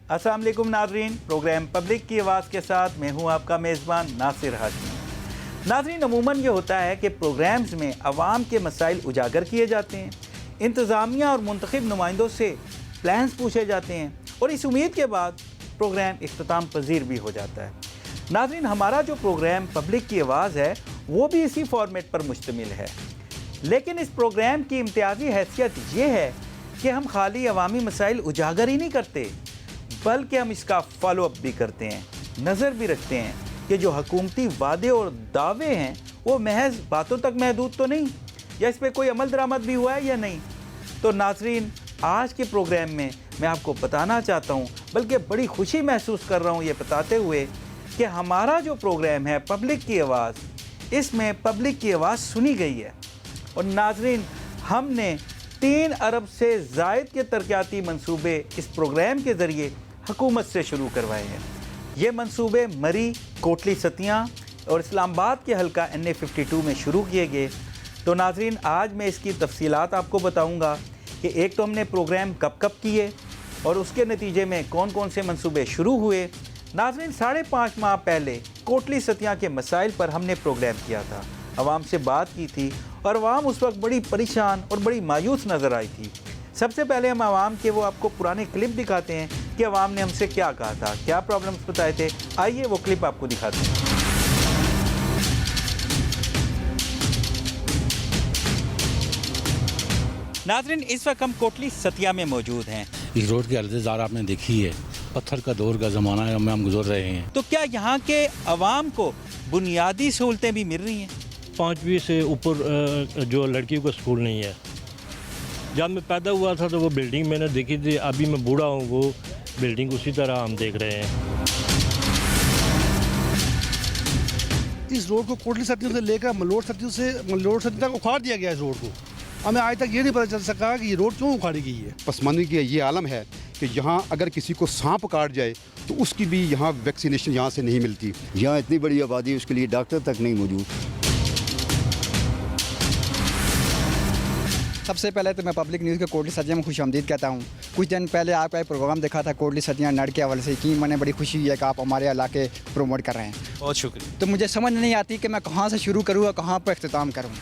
अस्सलाम वालेकुम नाज़रीन, प्रोग्राम पब्लिक की आवाज़ के साथ मैं हूं आपका मेज़बान नासिर हाशमी। नाज़रीन, अमूमन ये होता है कि प्रोग्राम्स में आवाम के मसाइल उजागर किए जाते हैं, इंतज़ामिया और मुंतखब नुमाइंदों से प्लान्स पूछे जाते हैं और इस उम्मीद के बाद प्रोग्राम इख्तिताम पजीर भी हो जाता है। नाज़रीन, हमारा जो प्रोग्राम पब्लिक की आवाज़ है वो भी इसी फॉर्मेट पर मुश्तमिल है, लेकिन इस प्रोग्राम की इम्तियाज़ी हैसियत ये है कि हम खाली अवामी मसाइल उजागर ही नहीं करते, बल्कि हम इसका फॉलो अप भी करते हैं, नज़र भी रखते हैं कि जो हुकूमती वादे और दावे हैं वो महज बातों तक महदूद तो नहीं, या इस पर कोई अमल दरामद भी हुआ है या नहीं। तो नाज़रीन, आज के प्रोग्राम में मैं आपको बताना चाहता हूँ, बल्कि बड़ी खुशी महसूस कर रहा हूँ ये बताते हुए कि हमारा जो प्रोग्राम है पब्लिक की आवाज़, इसमें पब्लिक की आवाज़ सुनी गई है। और नाज़रीन, हमने 3 अरब से ज़ायद के तरक्याती मंसूबे इस प्रोग्राम के ज़रिए हुकूमत से शुरू करवाए हैं। ये मंसूबे मरी, कोटली सतियाँ और इस्लामाबाद के हल्का NA52 में शुरू किए गए। तो नाज़रीन, आज मैं इसकी तफसीलात आपको बताऊंगा कि एक तो हमने प्रोग्राम कब कब किए और उसके नतीजे में कौन कौन से मंसूबे शुरू हुए। नाज़रीन, 5.5 माह पहले कोटली सतियाँ के मसाइल पर हमने प्रोग्राम किया था, आवाम से बात की थी और आवाम उस वक्त बड़ी परेशान और बड़ी मायूस नज़र आई थी। सबसे पहले हम आवाम के वो आपको पुराने क्लिप दिखाते हैं कि आवाम ने हमसे क्या कहा था, क्या प्रॉब्लम्स बताए थे। आइए वो क्लिप आपको दिखाते हैं। नाज़रीन, इस वक्त हम कोटली सतिया में मौजूद हैं। इस रोड की हालत ज़ारा आपने देखी है, पत्थर का दौर का ज़माना है, हम गुजर रहे हैं। तो क्या यहाँ के अवाम को बुनियादी सहूलतें भी मिल रही हैं? 5वीं से ऊपर जो लड़कियों का स्कूल नहीं है। जब मैं पैदा हुआ था तो वो बिल्डिंग मैंने देखी थी, अभी मैं बूढ़ा हूँ, वो बिल्डिंग उसी तरह हम देख रहे हैं। इस रोड को कोटली सतियों से लेकर मलोट सतियों तक उखाड़ दिया गया। इस रोड को हमें आज तक ये नहीं पता चल सका कि ये रोड क्यों उखाड़ी गई है। पसमानदगी की ये आलम है कि यहाँ अगर किसी को सांप काट जाए तो उसकी भी यहाँ वैक्सीनेशन यहाँ से नहीं मिलती। यहाँ इतनी बड़ी आबादी, उसके लिए डॉक्टर तक नहीं मौजूद। सबसे पहले तो मैं पब्लिक न्यूज़ के कोटली सतिया में खुश आमदीद कहता हूँ। कुछ दिन पहले आपका एक प्रोग्राम देखा था कोटली सतिया नड़ के हवाले से, कि मैंने बड़ी खुशी हुई है कि आप हमारे इलाके प्रोमोट कर रहे हैं। बहुत शुक्रिया। तो मुझे समझ नहीं आती कि मैं कहाँ से शुरू करूँ और कहाँ पर अख्तिताम करूँ।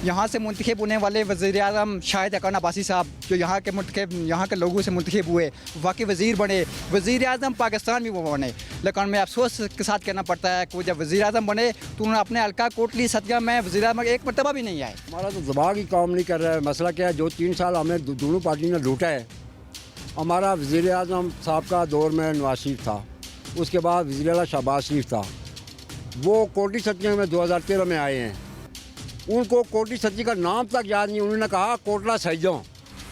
यहाँ से मुंतखब होने वाले वज़ीर-ए-आज़म शाहिद अकबर अब्बासी साहब, जो यहाँ के लोगों से मुंतखब हुए, वाकई वज़ीर बने, वज़ीर-ए-आज़म पाकिस्तान भी वो बने। लेकिन मैं अफसोस के साथ कहना पड़ता है कि जब वज़ीर-ए-आज़म बने तो उन्होंने अपने हल्का कोटली सतिया में वज़ीर-ए-आज़म एक मरतबा भी नहीं आए। हमारा तो दिमाग ही काम नहीं कर रहा है। मसला क्या है, जो 3 साल हमें दोनों पार्टी ने लूटा है। हमारा वज़ीर-ए-आज़म साहब का दौर में नवाज शरीफ था, उसके बाद वज़ीर-ए-आला शहबाज शरीफ था। वो कोटली सतिया में 2013 में आए हैं। उनको कोटली सतिया का नाम तक याद नहीं, उन्होंने कहा कोटला सैजों।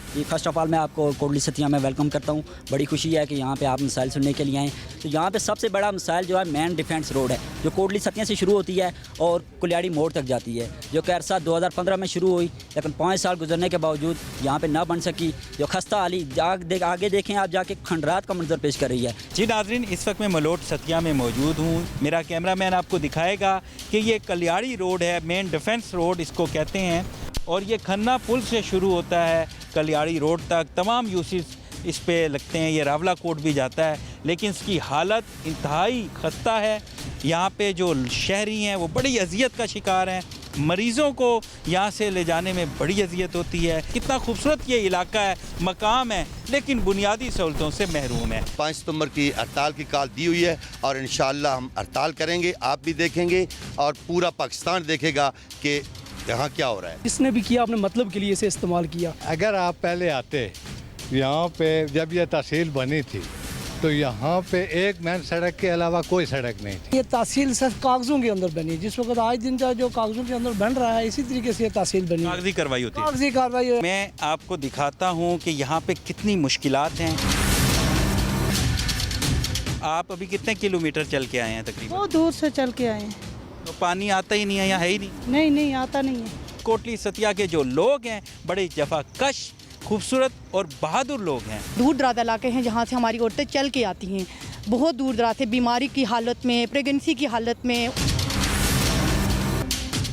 जी, फर्स्ट ऑफ ऑल मैं आपको कोटली सतिया में वेलकम करता हूँ। बड़ी खुशी है कि यहाँ पे आप मसाइल सुनने के लिए आएँ। तो यहाँ पे सबसे बड़ा मसाइल जो है मेन डिफेंस रोड है, जो कोटली सतिया से शुरू होती है और कुलियाड़ी मोड़ तक जाती है, जो कि अरसा 2015 में शुरू हुई, लेकिन 5 साल गुजरने के बावजूद यहाँ पे ना बन सकी। जो खस्ता हाली आगे देखें आप जाके खंडरात का मंजर पेश कर रही है। जी नाज़रीन, इस वक्त मैं मलोट सतिया में मौजूद हूँ। मेरा कैमरामैन आपको दिखाएगा कि ये कलियाड़ी रोड है, मेन डिफेंस रोड इसको कहते हैं, और ये खन्ना पुल से शुरू होता है कलियाड़ी रोड तक। तमाम यूसेज इस पे लगते हैं, ये रावला कोट भी जाता है, लेकिन इसकी हालत इंतहाई खस्ता है। यहाँ पे जो शहरी हैं वो बड़ी अजियत का शिकार हैं, मरीज़ों को यहाँ से ले जाने में बड़ी अजियत होती है। कितना खूबसूरत ये इलाका है, मकाम है, लेकिन बुनियादी सहूलतों से महरूम है। 5 सितंबर की हड़ताल की कॉल दी हुई है और इंशाअल्लाह हम हड़ताल करेंगे, आप भी देखेंगे और पूरा पाकिस्तान देखेगा कि यहाँ क्या हो रहा है। इसने भी किया, अपने मतलब के लिए इसे इस्तेमाल किया। अगर आप पहले आते यहाँ पे, जब ये तहसील बनी थी तो यहाँ पे एक मेन सड़क के अलावा कोई सड़क नहीं थी। ये तहसील सिर्फ कागजों के अंदर बनी, जिस वक्त आज दिन जो कागजों के अंदर बन रहा है, इसी तरीके से ये तहसील बनी। कागजी कार्रवाई होती है। कागजी कार्रवाई। मैं आपको दिखाता हूँ कि यहाँ पे कितनी मुश्किलात हैं। आप अभी कितने किलोमीटर चल के आए हैं? तकरीबन बहुत दूर से चल के आए हैं। तो पानी आता ही नहीं है, यहाँ है ही नहीं? नहीं आता नहीं है। कोटली सतिया के जो लोग हैं बड़े जफाकश, खूबसूरत और बहादुर लोग हैं। दूर दराज इलाके हैं जहाँ से हमारी औरतें चल के आती हैं, बहुत दूर दराज से, बीमारी की हालत में, प्रेगनेंसी की हालत में।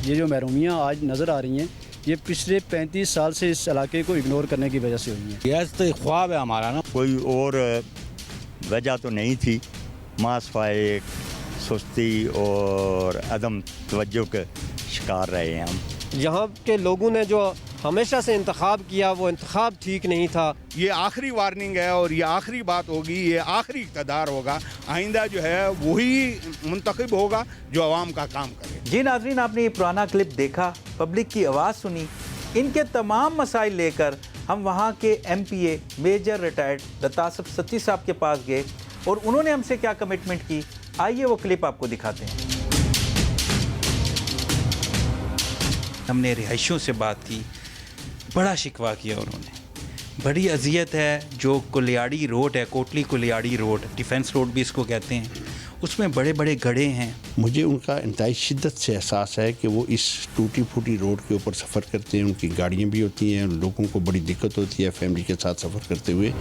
ये जो महरूमियाँ आज नज़र आ रही हैं, ये पिछले 35 साल से इस इलाके को इग्नोर करने की वजह से हुई है। यह तो ख्वाब है हमारा ना, कोई और वजह तो नहीं थी, मास फाइक, सुस्ती और अदम तवज्जो के शिकार रहे हैं हम। यहाँ के लोगों ने जो हमेशा से इंतखाब किया वो इंतखाब ठीक नहीं था। ये आखिरी वार्निंग है और ये आखिरी बात होगी, ये आखिरी इक़्तिदार होगा। आइंदा जो है वही मुंतखब होगा जो आवाम का काम करे। जी नाज़रीन, आपने ये पुराना क्लिप देखा, पब्लिक की आवाज़ सुनी, इनके तमाम मसाइल लेकर हम वहाँ के MPA मेजर रिटायर्ड लतासफ सत्ती साहब के पास गए और उन्होंने हमसे क्या कमिटमेंट की, आइए वो क्लिप आपको दिखाते हैं। हमने रिहायशियों से बात की, बड़ा शिकवा किया उन्होंने, बड़ी अजियत है। जो कुलियाड़ी रोड है, कोटली कुलियाड़ी रोड, डिफेंस रोड भी इसको कहते हैं, उसमें बड़े बड़े गड्ढे हैं। मुझे उनका इंतहाई शिद्दत से एहसास है कि वो इस टूटी फूटी रोड के ऊपर सफ़र करते हैं, उनकी गाड़ियाँ भी होती हैं, लोगों को बड़ी दिक्कत होती है फैमिली के साथ सफ़र करते हुए।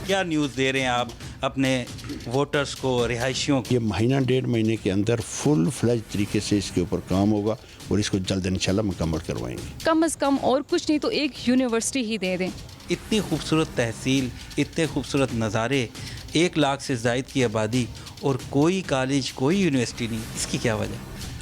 क्या न्यूज़ दे रहे हैं आप अपने वोटर्स को, रिहायशियों को? ये महीना 1.5 महीने के अंदर फुल फ्लैज तरीके से इसके ऊपर काम होगा और इसको जल्द इंशाल्लाह मुकम्मल करवाएंगे। कम से कम और कुछ नहीं तो एक यूनिवर्सिटी ही दे दें। इतनी खूबसूरत तहसील, इतने खूबसूरत नज़ारे, 1 लाख से ज़ायद की आबादी और कोई कॉलेज, कोई यूनिवर्सिटी नहीं, इसकी क्या वजह?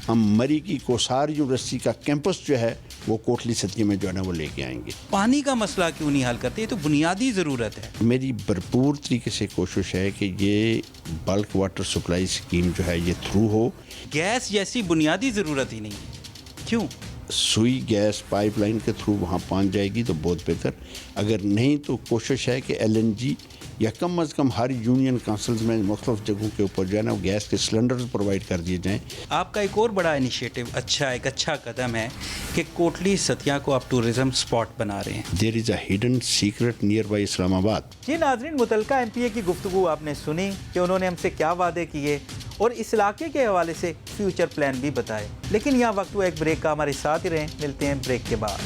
हम मरी की कोसार यूनिवर्सिटी का कैंपस जो है वो कोटली सतिया में जो है ना वो लेके आएंगे। पानी का मसला क्यों नहीं हल करते? ये तो बुनियादी ज़रूरत है। मेरी भरपूर तरीके से कोशिश है कि ये बल्क वाटर सप्लाई स्कीम जो है ये थ्रू हो। गैस जैसी बुनियादी ज़रूरत ही नहीं है, क्यों? सुई गैस पाइपलाइन के थ्रू वहाँ पहुँच जाएगी तो बहुत बेहतर, अगर नहीं तो कोशिश है कि LNG या कम अज़ कम हर यूनियन काउंसिल्स में मुख्तलिफ जगहों के ऊपर जो है ना गैस के सिलेंडर्स प्रोवाइड कर दिए जाएँ। आपका एक और बड़ा इनिशिएटिव एक अच्छा कदम है कि कोटली सतिया को आप टूरिज़म स्पॉट बना रहे हैं। There is a hidden secret nearby Islamabad. जी नाज़रीन, मुतलका MPA की गुफ्तगू आपने सुनी कि उन्होंने हमसे क्या वादे किए और इस इलाके के हवाले से फ्यूचर प्लान भी बताए। लेकिन यहाँ वक्त हुआ एक ब्रेक का, हमारे साथ ही रहें, मिलते हैं ब्रेक के बाद।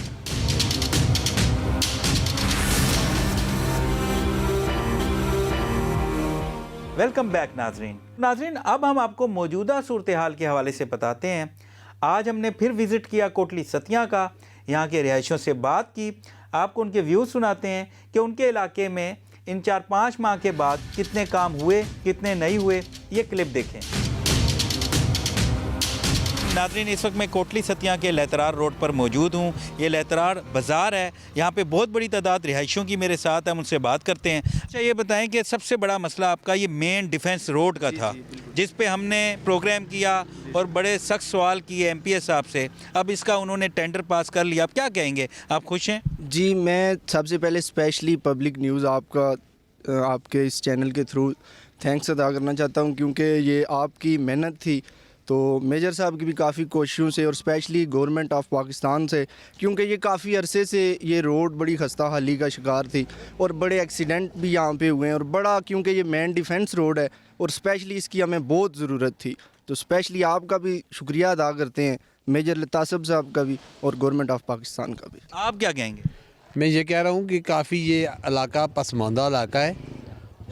वेलकम बैक नाजरीन, अब हम आपको मौजूदा सूरत हाल के हवाले से बताते हैं। आज हमने फिर विज़िट किया कोटली सतिया का, यहाँ के रिहायशियों से बात की, आपको उनके व्यूज़ सुनाते हैं कि उनके इलाके में इन 4-5 माह के बाद कितने काम हुए, कितने नहीं हुए। ये क्लिप देखें। नाज़रीन, इस वक्त मैं कोटली सतिया के लहतरार रोड पर मौजूद हूँ। ये लहतरार बाज़ार है, यहाँ पे बहुत बड़ी तादाद रिहायशियों की मेरे साथ है, हम उनसे बात करते हैं। अच्छा, ये बताएं कि सबसे बड़ा मसला आपका ये मेन डिफेंस रोड का था, जिस पे हमने प्रोग्राम किया और बड़े सख्त सवाल किए MPA साहब से। अब इसका उन्होंने टेंडर पास कर लिया, अब क्या कहेंगे, आप खुश हैं? जी, मैं सबसे पहले स्पेशली पब्लिक न्यूज़ आपके इस चैनल के थ्रू थैंक्स अदा करना चाहता हूँ, क्योंकि ये आपकी मेहनत थी। तो मेजर साहब की भी काफ़ी कोशिशों से और स्पेशली गवर्नमेंट ऑफ पाकिस्तान से, क्योंकि ये काफ़ी अरसे से ये रोड बड़ी खस्ता हाली का शिकार थी और बड़े एक्सीडेंट भी यहाँ पे हुए हैं, और बड़ा क्योंकि ये मेन डिफेंस रोड है और स्पेशली इसकी हमें बहुत ज़रूरत थी। तो स्पेशली आपका भी शुक्रिया अदा करते हैं, मेजर लतासफ साहब का भी और गवर्नमेंट ऑफ पाकिस्तान का भी। आप क्या कहेंगे? मैं ये कह रहा हूँ कि काफ़ी ये इलाका पसमानदा इलाका है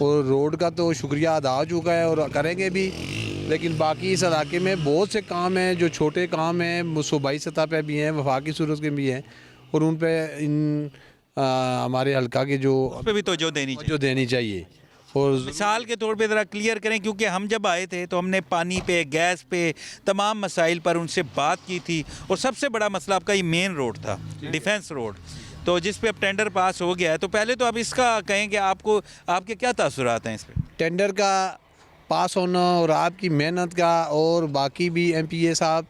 और रोड का तो शुक्रिया अदा हो चुका है और करेंगे भी, लेकिन बाकी इस इलाके में बहुत से काम हैं जो छोटे काम हैं, सूबाई सतह पे भी हैं, वफाकी सूरत के भी हैं, और उन पे हमारे हल्का के जो उस पे भी तो जो देनी चाहिए। और मिसाल के तौर पे ज़रा क्लियर करें, क्योंकि हम जब आए थे तो हमने पानी पे, गैस पे, तमाम मसाइल पर उनसे बात की थी, और सबसे बड़ा मसला आपका ये मेन रोड था, डिफेंस रोड, तो जिस पे अब टेंडर पास हो गया है। तो पहले तो अब इसका कहें कि आपके क्या तासुरात हैं इस पर? टेंडर का पास होना और आपकी मेहनत का, और बाकी भी MPA साहब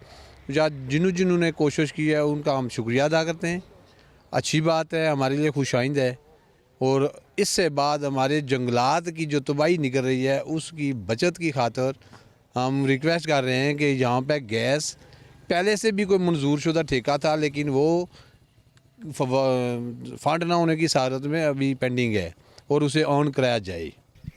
या जिन्होंने कोशिश की है उनका हम शुक्रिया अदा करते हैं। अच्छी बात है, हमारे लिए खुशाइंद है, और इससे बाद हमारे जंगलात की जो तबाही निकल रही है उसकी बचत की खातिर हम रिक्वेस्ट कर रहे हैं कि यहाँ पे गैस पहले से भी कोई मंजूर शुदा ठेका था, लेकिन वो फंड ना होने की हालत में अभी पेंडिंग है और उसे ऑन कराया जाए।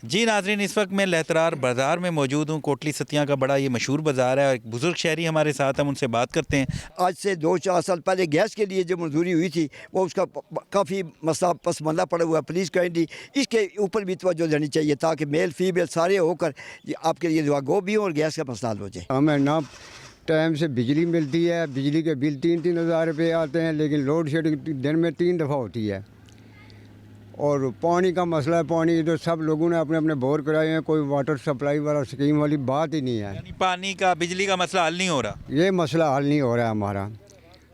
जी नाज़रीन, इस वक्त मैं लहतरार बाज़ार में मौजूद हूँ। कोटली सतिया का बड़ा ये मशहूर बाज़ार है, एक बुज़ुर्ग शहरी हमारे साथ, हम उनसे बात करते हैं। आज से 2-4 साल पहले गैस के लिए जो मंजूरी हुई थी वो उसका काफ़ी मसला पसमानदा पड़ा हुआ है। प्लीज़ काइंडली इसके ऊपर भी तवज्जो देनी चाहिए ताकि मेल फीमेल सारे होकर आपके लिए दुआ गो भी हो और गैस का मसला हल हो जाए। हमें ना टाइम से बिजली मिलती है, बिजली के बिल 3-3 हज़ार रुपये आते हैं, लेकिन लोड शेडिंग दिन में 3 दफ़ा होती है और पानी का मसला है। पानी इधर सब लोगों ने अपने अपने बोर कराए हैं, कोई वाटर सप्लाई वाला स्कीम वाली बात ही नहीं है। यानी पानी का बिजली का मसला हल नहीं हो रहा। ये मसला हल नहीं हो रहा है हमारा।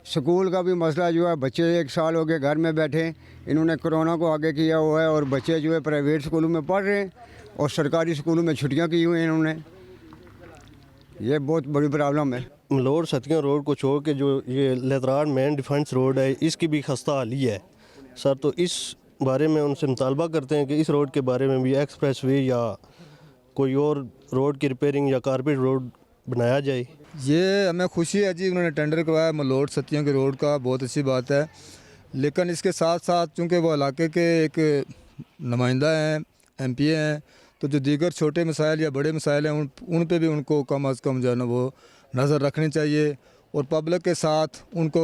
स्कूल का भी मसला जो है, बच्चे 1 साल हो गए घर में बैठे, इन्होंने कोरोना को आगे किया हुआ है और बच्चे जो है प्राइवेट स्कूलों में पढ़ रहे हैं और सरकारी स्कूलों में छुट्टियां की हुई हैं इन्होंने। ये बहुत बड़ी प्रॉब्लम है। मलोट सतियां रोड को छोड़ के जो ये लेतराड़ मेन डिफेंस रोड है, इसकी भी खस्ता हाली है सर। तो इस बारे में उनसे मुतालबा करते हैं कि इस रोड के बारे में भी एक्सप्रेस वे या कोई और रोड की रिपेयरिंग या कारपेट रोड बनाया जाए। ये हमें खुशी है जी, उन्होंने टेंडर करवाया मलोट सतियों के रोड का, बहुत अच्छी बात है। लेकिन इसके साथ साथ चूँकि वो इलाके के एक नुमाइंदा हैं, MPA हैं, तो जो दीगर छोटे मसाइल या बड़े मसाइल हैं उन पे भी उनको कम अज़ कम जो है ना वो नज़र रखनी चाहिए और पब्लिक के साथ उनको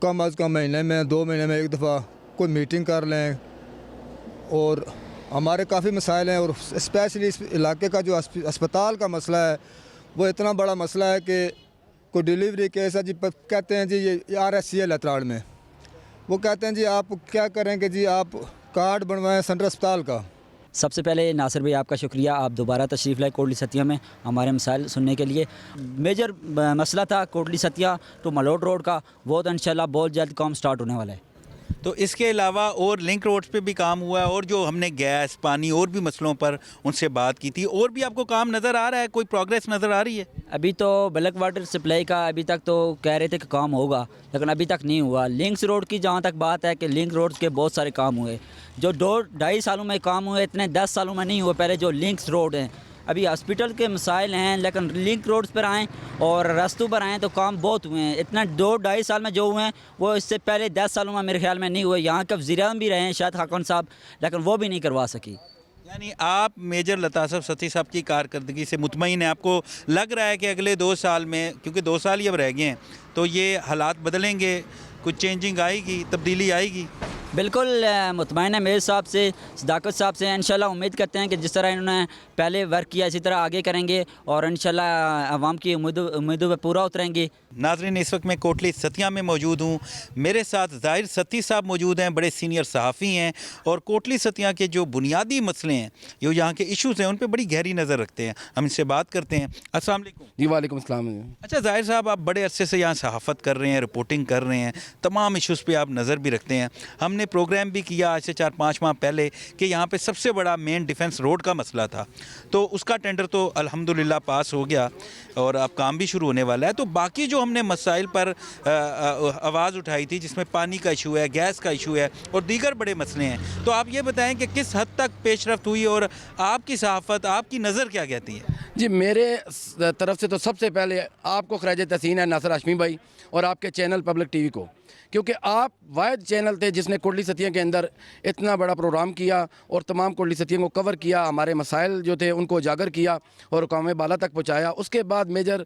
कम अज़ कम महीने में 2 महीने में एक दफ़ा कोई मीटिंग कर लें। और हमारे काफ़ी मसाइल हैं और स्पेशली इस इलाके का जो अस्पताल का मसला है वो इतना बड़ा मसला है कि कोई डिलीवरी केस है जी, कहते हैं जी ये RSC है लेतराड़ में, वो कहते हैं जी आप क्या करेंगे जी, आप कार्ड बनवाएं सेंट्रल अस्पताल का। सबसे पहले नासिर भाई आपका शुक्रिया, आप दोबारा तशरीफ़ लाए कोटली सतिया में हमारे मसाइल सुनने के लिए। मेजर मसला था कोटली सतिया टू मलोट रोड का, वो तो इंशाल्लाह बहुत जल्द काम स्टार्ट होने वाला है। तो इसके अलावा और लिंक रोड्स पे भी काम हुआ है और जो हमने गैस पानी और भी मसलों पर उनसे बात की थी, और भी आपको काम नज़र आ रहा है, कोई प्रोग्रेस नज़र आ रही है? अभी तो ब्लैक वाटर सप्लाई का अभी तक तो कह रहे थे कि काम होगा, लेकिन अभी तक नहीं हुआ। लिंक्स रोड की जहाँ तक बात है कि लिंक रोड के बहुत सारे काम हुए, जो 2-2.5 सालों में काम हुए, इतने 10 सालों में नहीं हुए। पहले जो लिंक्स रोड हैं, अभी हॉस्पिटल के मसाइल हैं, लेकिन लिंक रोड्स पर आएँ और रास्तों पर आएँ तो काम बहुत हुए हैं। इतना 2-2.5 साल में जो हुए हैं वो इससे पहले 10 सालों में मेरे ख्याल में नहीं हुए। यहाँ के वज़ीर-ए-आज़म भी रहे हैं शायद खाकन साहब, लेकिन वो भी नहीं करवा सकी। यानी आप मेजर लतासफ सती साहब की कारकर्दगी से मुतमईन हैं? आपको लग रहा है कि अगले 2 साल में, क्योंकि 2 साल ही अब रह गए हैं, तो ये हालात बदलेंगे, कुछ चेंजिंग आएगी, तब्दीली आएगी? बिल्कुल मुतमईन है मेरे साहब से, सदाकत साहब से। इंशाल्लाह उम्मीद करते हैं कि जिस तरह इन्होंने पहले वर्क किया इसी तरह आगे करेंगे और इंशाल्लाह आवाम की उम्मीदों पर पूरा उतरेंगे। नाज़रीन, इस वक्त मैं कोटली सतिया में मौजूद हूँ। मेरे साथ ज़ाहिर सती साहब मौजूद हैं, बड़े सीनियर सहाफ़ी हैं और कोटली सतिया के जो बुनियादी मसले हैं, जो यहाँ के इशूज़ हैं, उन पर बड़ी गहरी नज़र रखते हैं। हम इससे बात करते हैं। अस्सलाम वालेकुम। जी वालेकुम अस्सलाम। अच्छा ज़ाहिर साहब, आप बड़े अरसे से यहाँ सहाफ़त कर रहे हैं, रिपोर्टिंग कर रहे हैं, तमाम इशूज़ पे आप नज़र भी रखते हैं। हमने प्रोग्राम भी किया आज से 4-5 माह पहले कि यहाँ पे सबसे बड़ा मेन डिफेंस रोड का मसला था, तो उसका टेंडर तो अल्हम्दुलिल्लाह पास हो गया और अब काम भी शुरू होने वाला है। तो बाकी जो हमने मसाइल पर आवाज़ उठाई थी, जिसमें पानी का इशू है, गैस का इशू है और दीगर बड़े मसले हैं, तो आप ये बताएं कि किस हद तक पेशरफ्त हुई और आपकी सहाफ़त, आपकी नज़र क्या कहती है? जी मेरे तरफ से तो सबसे पहले आपको खराज तहसीन है नासिर हाशमी भाई और आपके चैनल पब्लिक टीवी को, क्योंकि आप वाहिद चैनल थे जिसने कोटली सतिया के अंदर इतना बड़ा प्रोग्राम किया और तमाम कोटली सतिया को कवर किया, हमारे मसाइल जो थे उनको उजागर किया और कौम बाला तक पहुँचाया। उसके बाद मेजर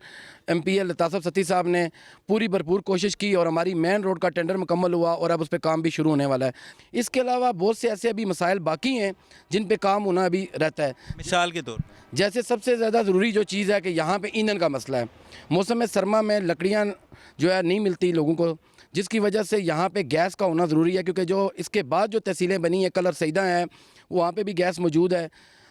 MPA लतासफ सती साहब ने पूरी भरपूर कोशिश की और हमारी मेन रोड का टेंडर मुकम्मल हुआ और अब उस पर काम भी शुरू होने वाला है। इसके अलावा बहुत से ऐसे अभी मसाइल बाकी हैं जिन पर काम होना अभी रहता है। मिसाल के तौर जैसे सबसे ज़्यादा ज़रूरी जो चीज़ है कि यहाँ पे ईंधन का मसला है। मौसम सरमा में लकड़ियाँ जो है नहीं मिलती लोगों को, जिसकी वजह से यहाँ पे गैस का होना ज़रूरी है, क्योंकि जो इसके बाद जो तहसीलें बनी हैं, कलर सईदा हैं, वहाँ पे भी गैस मौजूद है।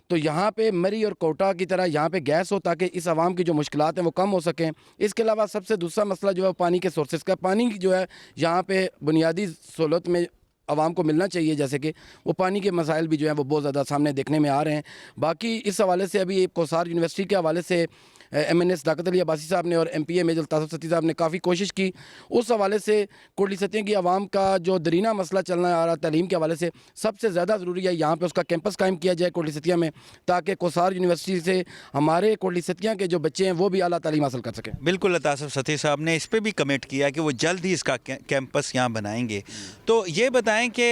तो यहाँ पे मरी और कोटा की तरह यहाँ पे गैस हो ताकि इस आवाम की जो मुश्किलात हैं वो कम हो सकें। इसके अलावा सबसे दूसरा मसला जो है पानी के सोर्सेज का, पानी जो है यहाँ पे बुनियादी सहूलत में आवाम को मिलना चाहिए, जैसे कि वो पानी के मसाइल भी जो हैं वो बहुत ज़्यादा सामने देखने में आ रहे हैं। बाकी इस हवाले से अभी कोसार यूनिवर्सिटी के हवाले से MNS सदाकत अली अब्बासी साहब ने और MPA मेजर लतासफ सती साहब ने काफ़ी कोशिश की। उस हवाले से कोटली सतिया की आवाम का जो दरीना मसला चलना आ रहा तालीम के हवाले से सबसे ज़्यादा ज़रूरी है यहाँ पे उसका कैंपस कायम किया जाए कोटली सतिया में, ताकि कोसार यूनिवर्सिटी से हमारे कोटली सतिया के जो बच्चे हैं वो भी आला तालीम हासिल कर सकें। बिल्कुल, लतासफ सती साहब ने इस पर भी कमिट किया कि वो जल्द ही इसका कैंपस यहाँ बनाएंगे। तो ये बताएँ कि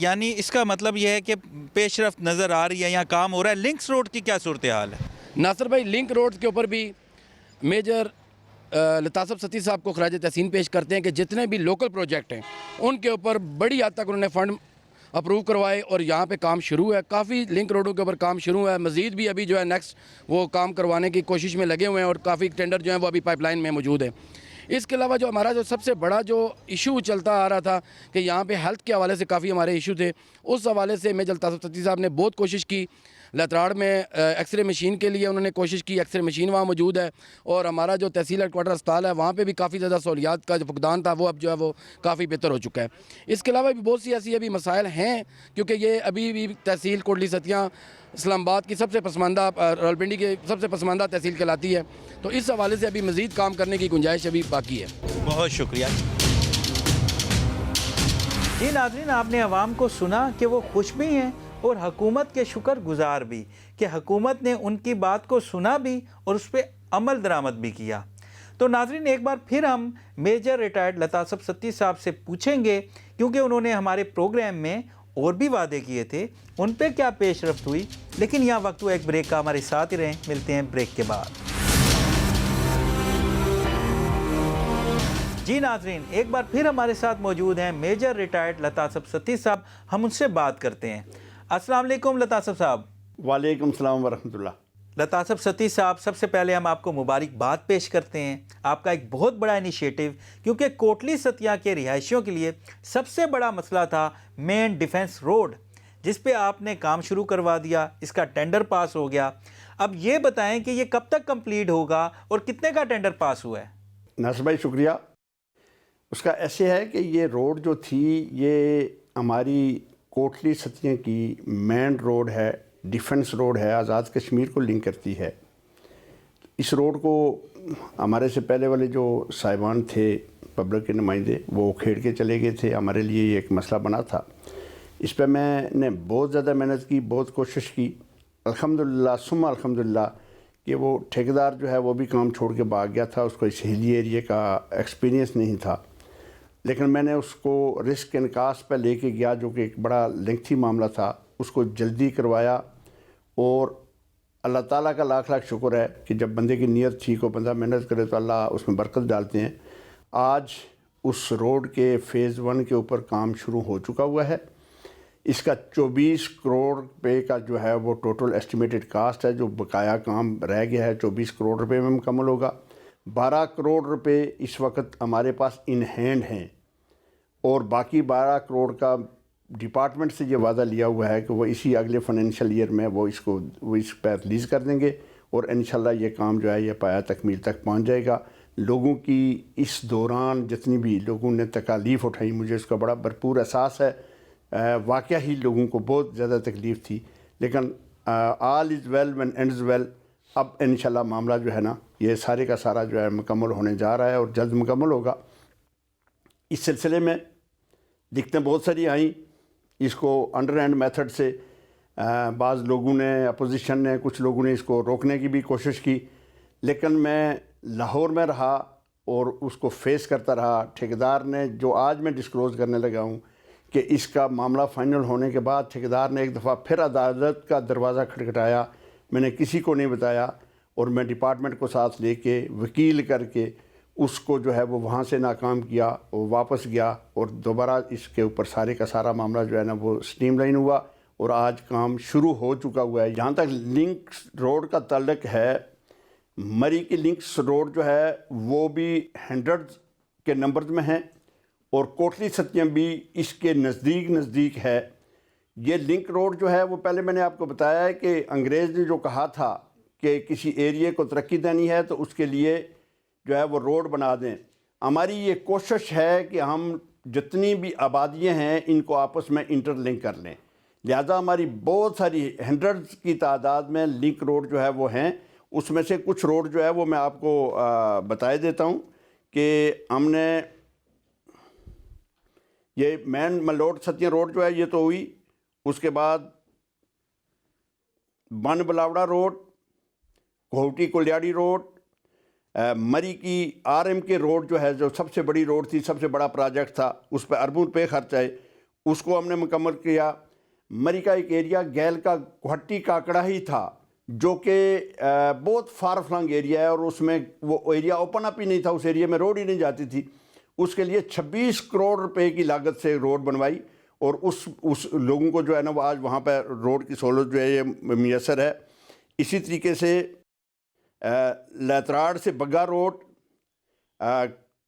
यानी इसका मतलब यह है कि पेशरफ्त नज़र आ रही है, यहाँ काम हो रहा है। लिंक्स रोड की क्या सूरत हाल है? नासिर भाई, लिंक रोड के ऊपर भी मेजर लतासफ सती साहब को खराज तहसीन पेश करते हैं कि जितने भी लोकल प्रोजेक्ट हैं उनके ऊपर बड़ी हद तक उन्होंने फ़ंड अप्रूव करवाए और यहाँ पे काम शुरू है। काफ़ी लिंक रोडों के ऊपर काम शुरू है, मज़ीद भी अभी जो है नेक्स्ट वो काम करवाने की कोशिश में लगे हुए हैं और काफ़ी टेंडर जो हैं वो अभी पाइपलाइन में मौजूद है। اس کے علاوہ جو ہمارا جو سب سے بڑا جو ایشو چلتا آ رہا تھا کہ یہاں پہ ہیلتھ کے حوالے سے کافی ہمارے ایشو تھے، اس حوالے سے میجر الطاف ستی صاحب نے بہت کوشش کی. لتراڑ میں ایکس رے مشین کے لیے انہوں نے کوشش کی، ایکس رے مشین وہاں موجود ہے، اور ہمارا جو تحصیل ہیڈ کوارٹر اسپتال ہے وہاں پہ بھی کافی زیادہ سہولیات کا جو فقدان تھا وہ اب جو ہے وہ کافی بہتر ہو چکا ہے. اس کے علاوہ بھی بہت سی ایسی ابھی مسائل ہیں، کیونکہ یہ ابھی بھی تحصیل کوٹلی ستیاں اسلام آباد کی سب سے پسماندہ، راولپنڈی کی سب سے پسماندہ تحصیل کہلاتی ہے، تو اس حوالے سے ابھی مزید کام کرنے کی گنجائش ابھی باقی ہے. بہت شکریہ. جی ناظرین، آپ نے عوام کو سنا کہ وہ خوش بھی ہیں اور حکومت کے شکر گزار بھی کہ حکومت نے ان کی بات کو سنا بھی اور اس پہ عمل درآمد بھی کیا. تو ناظرین، ایک بار پھر ہم میجر ریٹائرڈ لطاصف ستی صاحب سے پوچھیں گے، کیونکہ انہوں نے ہمارے پروگرام میں اور بھی وعدے کیے تھے، ان پہ کیا پیش رفت ہوئی. لیکن یہاں وقت ہوا ایک بریک کا، ہمارے ساتھ ہی رہیں، ملتے ہیں بریک کے بعد. جی ناظرین، ایک بار پھر ہمارے ساتھ موجود ہیں میجر ریٹائرڈ لطاصف ستی صاحب. ہم ان سے بات کرتے ہیں. السلام علیکم لطاصف صاحب. وعلیکم السلام ورحمۃ اللہ. لطاصف ستی صاحب، سب سے پہلے ہم آپ کو مبارکباد پیش کرتے ہیں. آپ کا ایک بہت بڑا انیشیٹو، کیونکہ کوٹلی ستیاں کے رہائشیوں کے لیے سب سے بڑا مسئلہ تھا مین ڈیفنس روڈ، جس پہ آپ نے کام شروع کروا دیا، اس کا ٹینڈر پاس ہو گیا. اب یہ بتائیں کہ یہ کب تک کمپلیٹ ہوگا اور کتنے کا ٹینڈر پاس ہوا ہے؟ ناصر بھائی شکریہ. اس کا ایسے ہے کہ یہ روڈ جو تھی یہ ہماری کوٹلی ستیاں کی مین روڈ ہے، ڈیفنس روڈ ہے، آزاد کشمیر کو لنک کرتی ہے. اس روڈ کو ہمارے سے پہلے والے جو صاحبان تھے، پبلک کے نمائندے، وہ کھیڑ کے چلے گئے تھے. ہمارے لیے یہ ایک مسئلہ بنا تھا. اس پہ میں نے بہت زیادہ محنت کی، بہت کوشش کی. الحمدللہ ثم الحمدللہ کہ وہ ٹھیکیدار جو ہے وہ بھی کام چھوڑ کے بھاگ گیا تھا. اس کو اس ہلی ایریے کا ایکسپیرینس نہیں تھا، لیکن میں نے اس کو رسک انکاس پہ لے کے گیا، جو کہ ایک بڑا لینتھی معاملہ تھا. اس کو جلدی کروایا، اور اللہ تعالیٰ کا لاکھ لاکھ شکر ہے کہ جب بندے کی نیت ٹھیک ہو، بندہ محنت کرے تو اللہ اس میں برکت ڈالتے ہیں. آج اس روڈ کے فیز 1 کے اوپر کام شروع ہو چکا ہوا ہے. اس کا 24 کروڑ روپے کا جو ہے وہ ٹوٹل ایسٹیمیٹڈ کاسٹ ہے. جو بقایا کام رہ گیا ہے 24 کروڑ روپے میں مکمل ہوگا. 12 کروڑ روپے اس وقت ہمارے پاس ان ہینڈ ہیں، اور باقی 12 کروڑ کا ڈپارٹمنٹ سے یہ وعدہ لیا ہوا ہے کہ وہ اسی اگلے فائنینشیل ایئر میں وہ اس پہ ریلیز کر دیں گے، اور انشاءاللہ یہ کام جو ہے یہ پایا تکمیل تک پہنچ جائے گا. لوگوں کی اس دوران جتنی بھی لوگوں نے تکالیف اٹھائی، مجھے اس کا بڑا بھرپور احساس ہے. واقعہ ہی لوگوں کو بہت زیادہ تکلیف تھی، لیکن آل از ویل وین اینڈز ویل. اب انشاءاللہ معاملہ جو ہے نا یہ سارے کا سارا جو ہے مکمل ہونے جا رہا ہے، اور جلد مکمل ہوگا. اس سلسلے میں دقتیں بہت ساری آئیں. اس کو انڈر ہینڈ میتھڈ سے بعض لوگوں نے، اپوزیشن نے، کچھ لوگوں نے اس کو روکنے کی بھی کوشش کی، لیکن میں لاہور میں رہا اور اس کو فیس کرتا رہا. ٹھیکیدار نے، جو آج میں ڈسکلوز کرنے لگا ہوں کہ اس کا معاملہ فائنل ہونے کے بعد ٹھیکیدار نے ایک دفعہ پھر عدالت کا دروازہ کھٹکھٹایا. میں نے کسی کو نہیں بتایا، اور میں ڈپارٹمنٹ کو ساتھ لے کے وکیل کر کے اس کو جو ہے وہ وہاں سے ناکام کیا، وہ واپس گیا، اور دوبارہ اس کے اوپر سارے کا سارا معاملہ جو ہے نا وہ سٹریم لائن ہوا، اور آج کام شروع ہو چکا ہوا ہے. جہاں تک لنکس روڈ کا تعلق ہے، مری کی لنکس روڈ جو ہے وہ بھی 100 کے نمبرز میں ہیں، اور کوٹلی ستیاں بھی اس کے نزدیک ہے. یہ لنک روڈ جو ہے وہ پہلے میں نے آپ کو بتایا ہے کہ انگریز نے جو کہا تھا کہ کسی ایریے کو ترقی دینی ہے تو اس کے لیے جو ہے وہ روڈ بنا دیں. ہماری یہ کوشش ہے کہ ہم جتنی بھی آبادیاں ہیں ان کو آپس میں انٹر لنک کر لیں. لہذا ہماری بہت ساری 100 کی تعداد میں لنک روڈ جو ہے وہ ہیں. اس میں سے کچھ روڈ جو ہے وہ میں آپ کو بتائے دیتا ہوں کہ ہم نے یہ مین ملوٹ ستیاں روڈ جو ہے یہ تو ہوئی. اس کے بعد بن بلاوڑا روڈ، کوہوٹی کلیاڑی روڈ، مری کی RM کے روڈ جو ہے جو سب سے بڑی روڈ تھی، سب سے بڑا پروجیکٹ تھا، اس پہ اربوں روپے خرچ آئے، اس کو ہم نے مکمل کیا. مری کا ایک ایریا گیل کا گوہٹی کاکڑا ہی تھا، جو کہ بہت فار فلنگ ایریا ہے، اور اس میں وہ ایریا اوپن اپ ہی نہیں تھا، اس ایریا میں روڈ ہی نہیں جاتی تھی. اس کے لیے 26 کروڑ روپے کی لاگت سے روڈ بنوائی، اور اس لوگوں کو جو ہے نا وہ آج وہاں پہ روڈ کی سہولت جو ہے یہ میسر ہے. اسی طریقے سے لتراڑ سے بگا روڈ،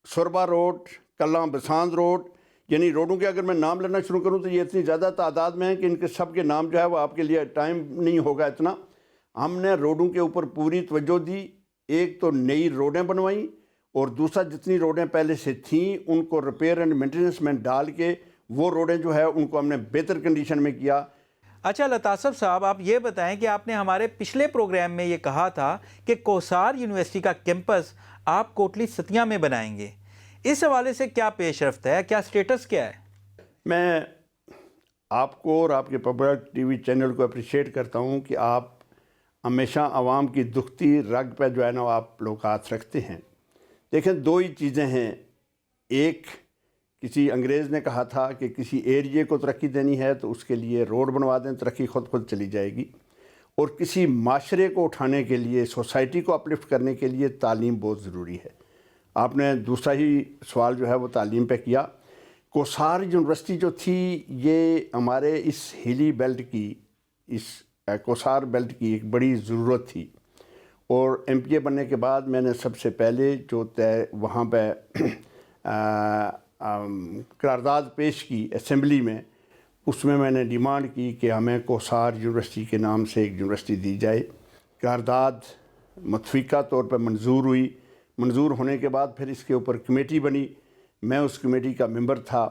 सुरबा रोड, कल्ला बसांद रोड, यानी रोडों के अगर मैं नाम लेना शुरू करूं तो ये इतनी ज़्यादा तादाद में है कि इनके सब के नाम जो है वो आपके लिए टाइम नहीं होगा इतना। हमने रोडों के ऊपर पूरी तवज्जो दी। एक तो नई रोडें बनवाई और दूसरा जितनी रोडें पहले से थीं उनको रिपेयर एंड मेंटेनेंस में डाल के वो रोडें जो है उनको हमने बेहतर कंडीशन में किया। अच्छा लतासफ साहब, आप ये बताएं कि आपने हमारे पिछले प्रोग्राम में ये कहा था कि कोसार यूनिवर्सिटी का कैंपस आप कोटली सतिया में बनाएंगे। इस हवाले से क्या पेशरफ्त है, क्या स्टेटस क्या है? मैं आपको और आपके पब्लिक टीवी चैनल को अप्रिशिएट करता हूँ कि आप हमेशा आवाम की दुखती रग पर जो है ना आप लोग हाथ रखते हैं। देखें, दो ही चीज़ें हैं। एक, किसी अंग्रेज़ ने कहा था कि किसी एरिए को तरक्की देनी है तो उसके लिए रोड बनवा दें, तरक्की खुद चली जाएगी। और किसी माशरे को उठाने के लिए, सोसाइटी को अपलिफ्ट करने के लिए तालीम बहुत ज़रूरी है। आपने दूसरा ही सवाल जो है वो तालीम पे किया। कोसार यूनिवर्सिटी जो थी ये हमारे इस हिली बेल्ट की, इस कोसार बेल्ट की एक बड़ी ज़रूरत थी। और MPA बनने के बाद मैंने सबसे पहले जो तय वहाँ पे करारदाद पेश की असेंबली में, उसमें मैंने डिमांड की कि हमें कोसार यूनिवर्सिटी के नाम से एक यूनिवर्सिटी दी जाए। करारदाद मतफीका तौर पर मंजूर हुई। मंजूर होने के बाद फिर इसके ऊपर कमेटी बनी। मैं उस कमेटी का मेंबर था।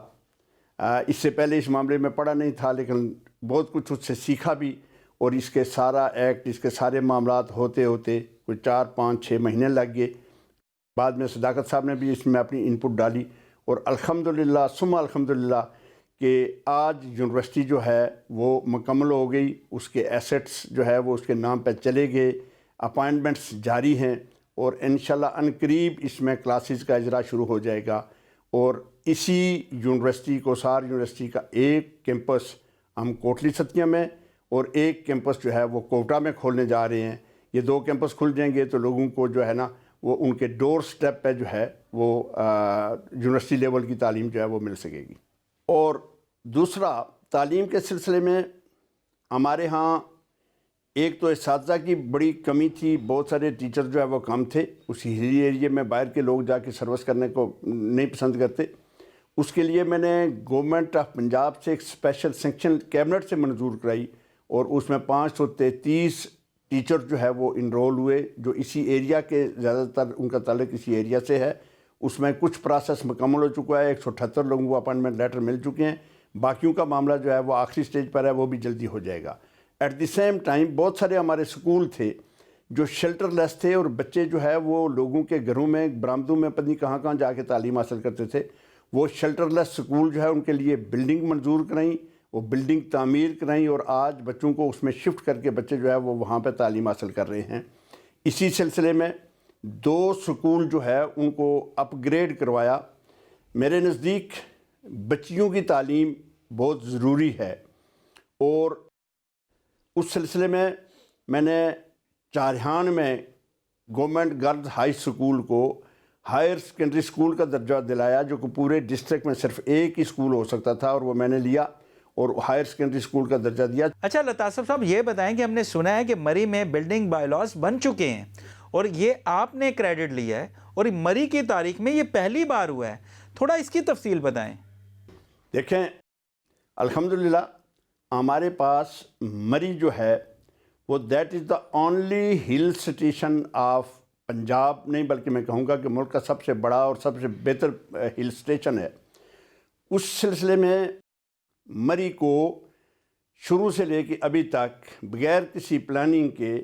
इससे पहले इस मामले में पढ़ा नहीं था, लेकिन बहुत कुछ उससे सीखा भी। और इसके सारा एक्ट, इसके सारे मामलात होते होते कोई 4, 5, 6 महीने लग गए। बाद में सदाकत साहब ने भी इसमें अपनी इनपुट डाली और अल्हम्दुलिल्लाह सुम्मा अल्हम्दुलिल्लाह कि आज यूनिवर्सिटी जो है वो मुकम्मल हो गई। उसके एसेट्स जो है वो उसके नाम पर चले गए, अपॉइंटमेंट्स जारी हैं और इंशाल्लाह अनकरीब इसमें क्लासेस का इजरा शुरू हो जाएगा। और इसी यूनिवर्सिटी, कोसार यूनिवर्सिटी का एक कैंपस हम कोटली सतिया में और एक कैंपस जो है वो कोटा में खोलने जा रहे हैं। ये 2 कैंपस खुल जाएंगे तो लोगों को जो है ना वो उनके डोर स्टेप पे जो है वो यूनिवर्सिटी लेवल की तालीम जो है वो मिल सकेगी। और दूसरा, तालीम के सिलसिले में हमारे यहाँ एक तो इस्तिज़ा की बड़ी कमी थी। बहुत सारे टीचर जो है वो कम थे। उस हिली एरिया में बाहर के लोग जाके सर्विस करने को नहीं पसंद करते। उसके लिए मैंने गवर्नमेंट ऑफ पंजाब से एक स्पेशल सेक्शन कैबिनेट से मंजूर कराई और उसमें 533 टीचर जो है वो इनरोल हुए, जो इसी एरिया के ज़्यादातर उनका ताल्लुक इसी एरिया से है। उसमें कुछ प्रोसेस मुकम्मल हो चुका है। 178 लोगों को अपॉइंटमेंट लेटर मिल चुके हैं। बाकियों का मामला जो है वो आखिरी स्टेज पर है, वो भी जल्दी हो जाएगा। एट द सेम टाइम बहुत सारे हमारे स्कूल थे जो शेल्टरलेस थे और बच्चे जो है वो लोगों के घरों में, बरामदों में पता नहीं कहाँ जाके तालीम हासिल करते थे। वो शेल्टरलेस स्कूल जो है उनके लिए बिल्डिंग मंजूर कराई, वो बिल्डिंग तामीर कराई और आज बच्चों को उसमें शिफ्ट करके बच्चे जो है वो वहाँ पे तालीम हासिल कर रहे हैं। इसी सिलसिले में 2 स्कूल जो है उनको अपग्रेड करवाया। मेरे नज़दीक बच्चियों की तालीम बहुत ज़रूरी है और उस सिलसिले में मैंने चारहान में गवर्नमेंट गर्ल्स हाई स्कूल को हायर सेकेंडरी स्कूल का दर्जा दिलाया, जो कि पूरे डिस्ट्रिक्ट में सिर्फ एक ही स्कूल हो सकता था और वो मैंने लिया और हायर सेकेंडरी स्कूल का दर्जा दिया। अच्छा लतासफ साहब, ये बताएं कि हमने सुना है कि मरी में बिल्डिंग बायलॉज बन चुके हैं और ये आपने क्रेडिट लिया है और मरी की तारीख में ये पहली बार हुआ है। थोड़ा इसकी तफसील बताएं। देखें, अल्हम्दुलिल्लाह हमारे पास मरी जो है वो that is the only hill station of Punjab, नहीं बल्कि मैं कहूँगा कि मुल्क का सबसे बड़ा और सबसे बेहतर हिल स्टेशन है। उस सिलसिले में मरी को शुरू से लेके अभी तक बगैर किसी प्लानिंग के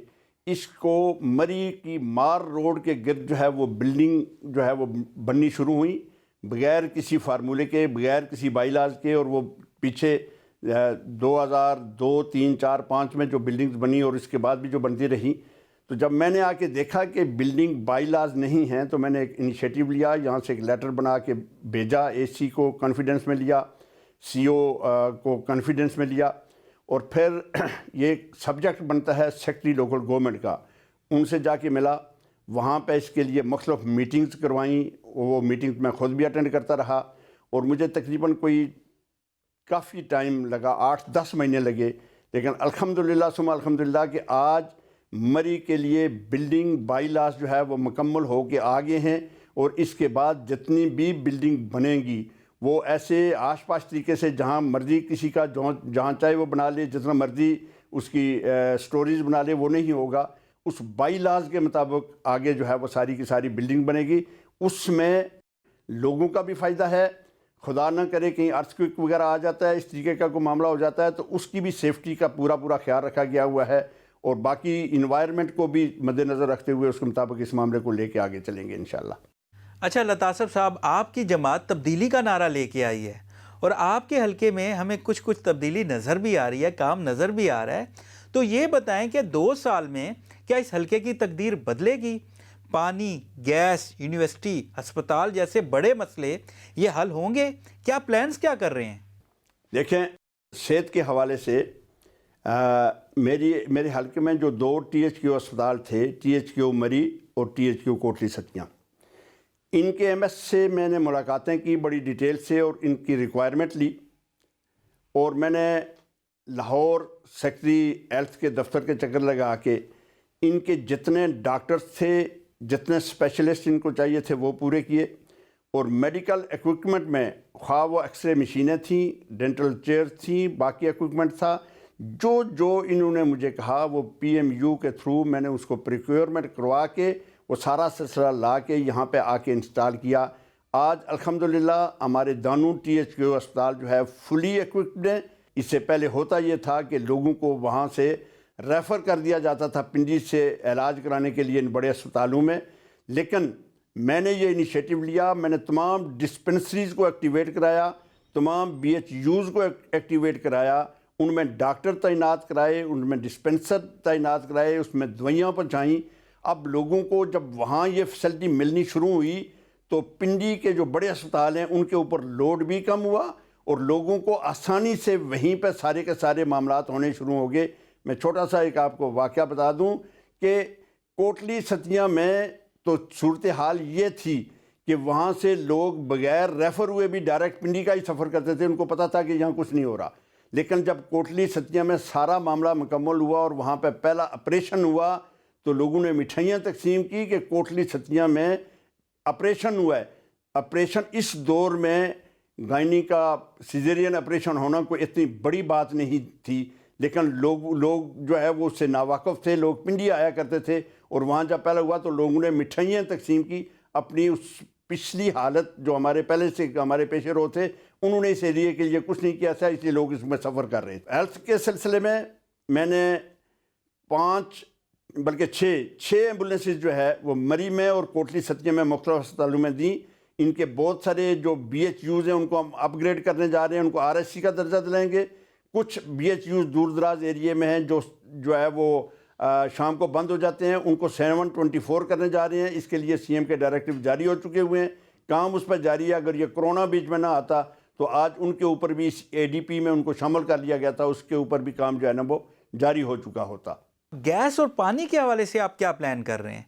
इसको मरी की मार रोड के गिर्द जो है वो बिल्डिंग जो है वो बननी शुरू हुई बगैर किसी फार्मूले के, बगैर किसी बाईलाज के। और वो पीछे 2002, 3, 4, 5 में जो बिल्डिंग्स बनी और इसके बाद भी जो बनती रही, तो जब मैंने आके देखा कि बिल्डिंग बाईलाज नहीं हैं तो मैंने एक इनिशिएटिव लिया, यहाँ से एक लेटर बना के भेजा, AC को कॉन्फिडेंस में लिया, CO को कॉन्फिडेंस में लिया और फिर ये सब्जेक्ट बनता है सेक्रेटरी लोकल गवर्नमेंट का, उनसे जाके मिला, वहाँ पे इसके लिए मुख्तलिफ मीटिंग्स करवाई। वो मीटिंग्स मैं ख़ुद भी अटेंड करता रहा और मुझे तकरीबन कोई काफ़ी टाइम लगा, 8-10 महीने लगे, लेकिन अल्हम्दुलिल्लाह सुम्मा अल्हम्दुलिल्लाह कि आज मरी के लिए बिल्डिंग बाईलाज जो है वो मुकम्मल हो के आ गए हैं اور اس کے بعد جتنی بھی بلڈنگ بنے گی وہ ایسے آش پاش طریقے سے جہاں مرضی کسی کا جہاں چاہے وہ بنا لے، جتنا مرضی اس کی سٹوریز بنا لے، وہ نہیں ہوگا. اس بائی لاز کے مطابق آگے جو ہے وہ ساری کی ساری بلڈنگ بنے گی. اس میں لوگوں کا بھی فائدہ ہے، خدا نہ کرے کہیں ارتھکویک وغیرہ آ جاتا ہے، اس طریقے کا کوئی معاملہ ہو جاتا ہے تو اس کی بھی سیفٹی کا پورا خیال رکھا گیا ہوا ہے، اور باقی انوائرمنٹ کو بھی مد نظر رکھتے ہوئے اس کے مطابق اس معاملے کو لے کے آگے چلیں گے انشاءاللہ. اچھا لطاسب صاحب، آپ کی جماعت تبدیلی کا نعرہ لے کے آئی ہے اور آپ کے حلقے میں ہمیں کچھ تبدیلی نظر بھی آ رہی ہے، کام نظر بھی آ رہا ہے. تو یہ بتائیں کہ 2 سال میں کیا اس حلقے کی تقدیر بدلے گی؟ پانی، گیس، یونیورسٹی، ہسپتال جیسے بڑے مسئلے یہ حل ہوں گے؟ کیا پلانز کیا کر رہے ہیں؟ دیکھیں، صحت کے حوالے سے میرے حلقے میں جو 2 THQ اسپتال تھے، THQ مری اور THQ کوٹلی ستیاں، ان کے MS سے میں نے ملاقاتیں کی بڑی ڈیٹیل سے اور ان کی ریکوائرمنٹ لی، اور میں نے لاہور سیکٹری ہیلتھ کے دفتر کے چکر لگا کے ان کے جتنے ڈاکٹرز تھے، جتنے اسپیشلسٹ ان کو چاہیے تھے وہ پورے کیے. اور میڈیکل ایکوپمنٹ میں خواہ وہ ایکس رے مشینیں تھیں، ڈینٹل چیئر تھیں، باقی ایکوپمنٹ تھا، جو انہوں نے مجھے کہا وہ PMU کے تھرو میں نے اس کو پریکیورمنٹ کروا کے وہ سارا سلسلہ لا کے یہاں پہ آ کے انسٹال کیا. آج الحمدللہ ہمارے دانو THQ اسپتال جو ہے فلی ایکوپڈ ہے. اس سے پہلے ہوتا یہ تھا کہ لوگوں کو وہاں سے ریفر کر دیا جاتا تھا پنڈی سے علاج کرانے کے لیے ان بڑے اسپتالوں میں، لیکن میں نے یہ انیشیٹو لیا. میں نے تمام ڈسپنسریز کو ایکٹیویٹ کرایا، تمام BHUs کو ایکٹیویٹ کرایا، ان میں ڈاکٹر تعینات کرائے، ان میں ڈسپنسر تعینات کرائے، اس میں دوائیاں پہنچائیں. اب لوگوں کو جب وہاں یہ فیسلٹی ملنی شروع ہوئی تو پنڈی کے جو بڑے اسپتال ہیں ان کے اوپر لوڈ بھی کم ہوا اور لوگوں کو آسانی سے وہیں پہ سارے کے سارے معاملات ہونے شروع ہو گئے. میں چھوٹا سا ایک آپ کو واقعہ بتا دوں کہ کوٹلی ستیاں میں تو صورتحال یہ تھی کہ وہاں سے لوگ بغیر ریفر ہوئے بھی ڈائریکٹ پنڈی کا ہی سفر کرتے تھے، ان کو پتہ تھا کہ یہاں کچھ نہیں ہو رہا. لیکن جب کوٹلی ستیاں میں سارا معاملہ مکمل ہوا اور وہاں پہ پہلا آپریشن ہوا تو لوگوں نے مٹھائیاں تقسیم کی کہ کوٹلی ستیاں میں آپریشن ہوا ہے. آپریشن اس دور میں گائنی کا سیزرین آپریشن ہونا کوئی اتنی بڑی بات نہیں تھی، لیکن لوگ جو ہے وہ اس سے ناواقف تھے. لوگ پنڈی آیا کرتے تھے اور وہاں جب پہلا ہوا تو لوگوں نے مٹھائیاں تقسیم کی. اپنی اس پچھلی حالت جو ہمارے پہلے سے ہمارے پیش رو تھے انہوں نے اس ایریے کے لیے کچھ نہیں کیا تھا، اس لیے لوگ اس میں سفر کر رہے تھے. ہیلتھ کے سلسلے میں نے 5 بلکہ 6 ایمبولینسز جو ہے وہ مری میں اور کوٹلی ستیاں میں مختلف اسپتالوں میں دیں. ان کے بہت سارے جو BHUs ہیں ان کو ہم اپ گریڈ کرنے جا رہے ہیں، ان کو RSC کا درجہ دلائیں گے. کچھ BHUs دور دراز ایریے میں ہیں جو ہے وہ شام کو بند ہو جاتے ہیں، ان کو 7/24 کرنے جا رہے ہیں. اس کے لیے CM کے ڈائریکٹیو جاری ہو چکے ہوئے ہیں، کام اس پہ جاری ہے. اگر یہ کرونا بیچ میں نہ آتا تو آج ان کے اوپر بھی اس ADP میں ان کو شامل کر لیا گیا تھا، اس کے اوپر بھی کام جو ہے نا وہ جاری ہو چکا ہوتا. گیس اور پانی کے حوالے سے آپ کیا پلان کر رہے ہیں؟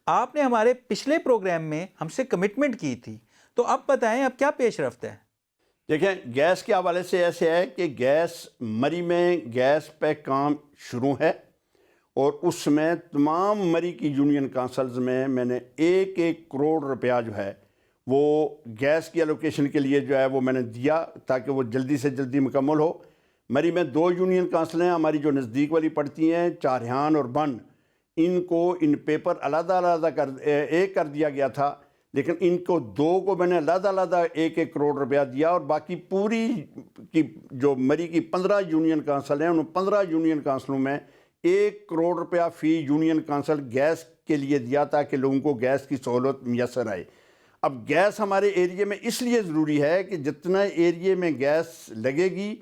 آپ نے ہمارے پچھلے پروگرام میں ہم سے کمٹمنٹ کی تھی، تو اب بتائیں اب کیا پیش رفت ہے؟ دیکھیں، گیس کے حوالے سے ایسے ہے کہ گیس مری میں گیس پہ کام شروع ہے اور اس میں تمام مری کی یونین کانسلز میں نے 1 کروڑ روپیہ جو ہے وہ گیس کی الوکیشن کے لیے جو ہے وہ میں نے دیا تاکہ وہ جلدی سے جلدی مکمل ہو. مری میں 2 یونین کانسل ہیں ہماری جو نزدیک والی پڑتی ہیں، چارہان اور بن. ان کو ان پیپر علیحدہ ایک کر دیا گیا تھا، لیکن ان کو 2 کو میں نے علیحدہ 1 کروڑ روپیہ دیا اور باقی پوری کی جو مری کی 15 یونین کانسل ہیں ان 15 یونین کانسلوں میں 1 کروڑ روپیہ فی یونین کانسل گیس کے لیے دیا تاکہ لوگوں کو گیس کی سہولت میسر آئے. اب گیس ہمارے ایریے میں اس لیے ضروری ہے کہ جتنا ایریے میں گیس لگے گی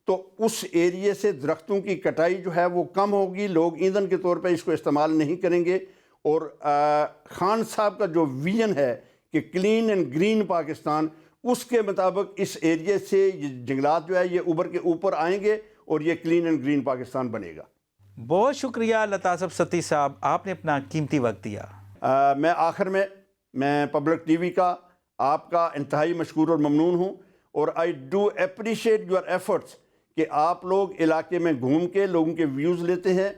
تو اس ایریے سے درختوں کی کٹائی جو ہے وہ کم ہوگی، لوگ ایندھن کے طور پہ اس کو استعمال نہیں کریں گے. اور خان صاحب کا جو ویژن ہے کہ کلین اینڈ گرین پاکستان، اس کے مطابق اس ایریے سے یہ جنگلات جو ہے یہ ابھر کے اوپر آئیں گے اور یہ کلین اینڈ گرین پاکستان بنے گا. بہت شکریہ لطاسب ستی صاحب، آپ نے اپنا قیمتی وقت دیا. میں آخر میں پبلک ٹی وی کا آپ کا انتہائی مشکور اور ممنون ہوں، اور I do appreciate your efforts کہ آپ لوگ علاقے میں گھوم کے لوگوں کے ویوز لیتے ہیں،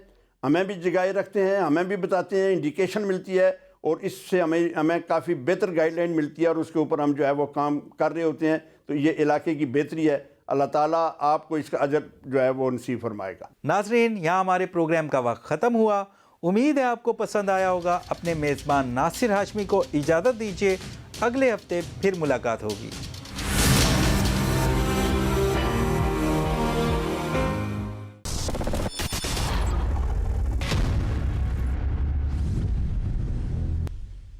ہمیں بھی جگائے رکھتے ہیں، ہمیں بھی بتاتے ہیں، انڈیکیشن ملتی ہے اور اس سے ہمیں کافی بہتر گائیڈ لائن ملتی ہے اور اس کے اوپر ہم جو ہے وہ کام کر رہے ہوتے ہیں. تو یہ علاقے کی بہتری ہے. اللہ تعالیٰ آپ کو اس کا اجر جو ہے وہ نصیب فرمائے گا. ناظرین، یہاں ہمارے پروگرام کا وقت ختم ہوا. امید ہے آپ کو پسند آیا ہوگا. اپنے میزبان ناصر ہاشمی کو اجازت دیجیے. اگلے ہفتے پھر ملاقات ہوگی.